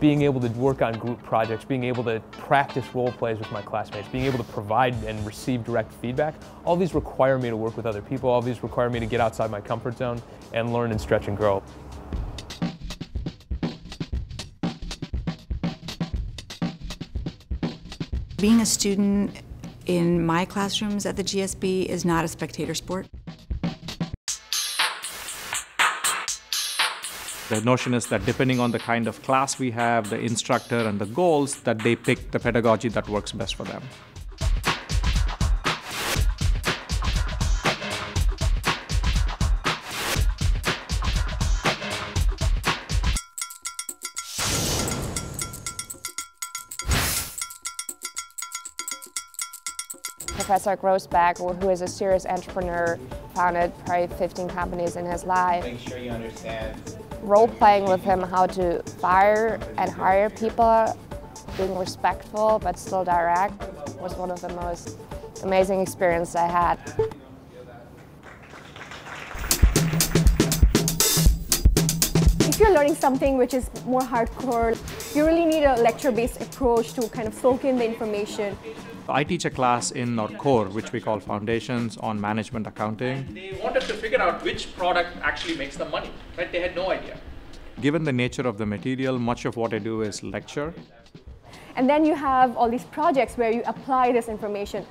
being able to work on group projects, being able to practice role plays with my classmates, being able to provide and receive direct feedback, all these require me to work with other people, all these require me to get outside my comfort zone and learn and stretch and grow. Being a student in my classrooms at the GSB is not a spectator sport. The notion is that depending on the kind of class we have, the instructor and the goals, that they pick the pedagogy that works best for them. Professor Grossback, who is a serious entrepreneur, founded probably 15 companies in his life. Make sure you understand. Role-playing with him how to fire and hire people, being respectful but still direct, was one of the most amazing experiences I had. If you're learning something which is more hardcore, you really need a lecture-based approach to kind of soak in the information. I teach a class in our core, which we call Foundations on Management Accounting. They wanted to figure out which product actually makes them money, right? They had no idea. Given the nature of the material, much of what I do is lecture. And then you have all these projects where you apply this information.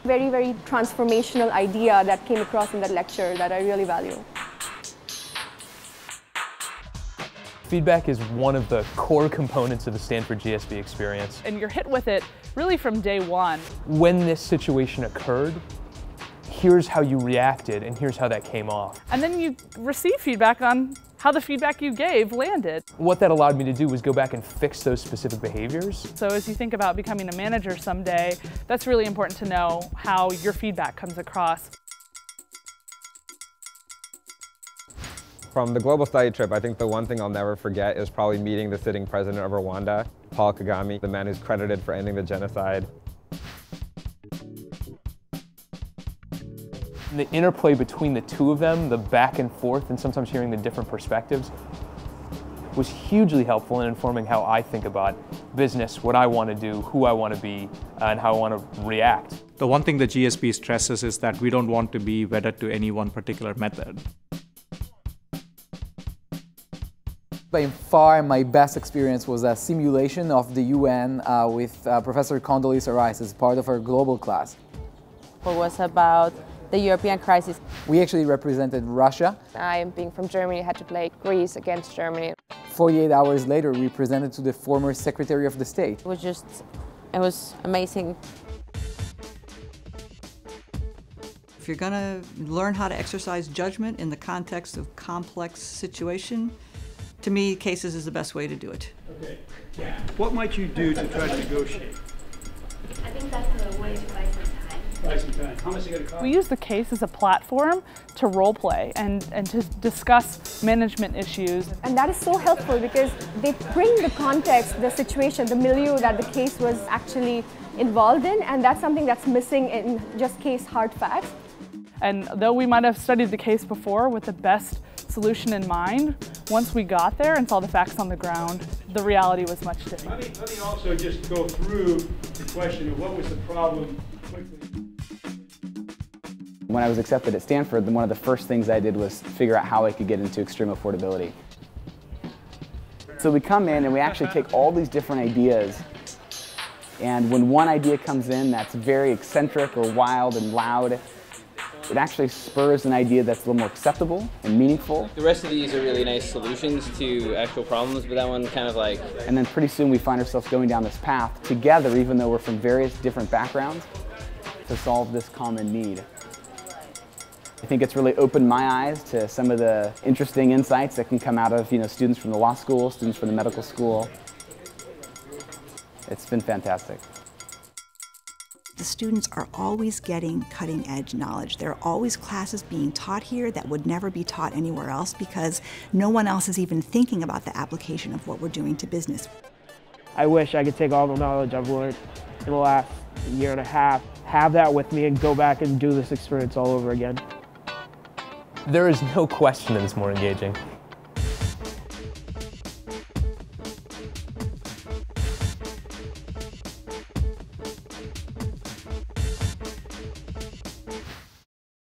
Very, very transformational idea that came across in that lecture that I really value. Feedback is one of the core components of the Stanford GSB experience. And you're hit with it really from day one. When this situation occurred, here's how you reacted and here's how that came off. And then you receive feedback on how the feedback you gave landed. What that allowed me to do was go back and fix those specific behaviors. So as you think about becoming a manager someday, that's really important to know how your feedback comes across. From the global study trip, I think the one thing I'll never forget is probably meeting the sitting president of Rwanda, Paul Kagame, the man who's credited for ending the genocide. The interplay between the two of them, the back and forth, and sometimes hearing the different perspectives, was hugely helpful in informing how I think about business, what I want to do, who I want to be, and how I want to react. The one thing the GSB stresses is that we don't want to be wedded to any one particular method. By far, my best experience was a simulation of the UN with Professor Condoleezza Rice as part of our global class. It was about the European crisis. We actually represented Russia. I, being from Germany, had to play Greece against Germany. 48 hours later, we presented to the former Secretary of the State. It was amazing. If you're going to learn how to exercise judgment in the context of complex situation, to me, cases is the best way to do it. Okay. Yeah. What might you do to try to negotiate? I think that's a way to buy some time. Buy some time. How much is it going to cost? We use the case as a platform to role play and to discuss management issues. And that is so helpful because they bring the context, the situation, the milieu that the case was actually involved in, and that's something that's missing in just case hard facts. And though we might have studied the case before with the best solution in mind, once we got there and saw the facts on the ground, the reality was much different. Let me also just go through the question of what was the problem quickly. When I was accepted at Stanford, one of the first things I did was figure out how I could get into extreme affordability. So we come in and we actually take all these different ideas, and when one idea comes in that's very eccentric or wild and loud, it actually spurs an idea that's a little more acceptable and meaningful. The rest of these are really nice solutions to actual problems, but that one kind of like... And then pretty soon we find ourselves going down this path together, even though we're from various different backgrounds, to solve this common need. I think it's really opened my eyes to some of the interesting insights that can come out of students from the law school, students from the medical school. It's been fantastic. The students are always getting cutting-edge knowledge. There are always classes being taught here that would never be taught anywhere else because no one else is even thinking about the application of what we're doing to business. I wish I could take all the knowledge I've learned in the last year and a half, have that with me, and go back and do this experience all over again. There is no question that it's more engaging.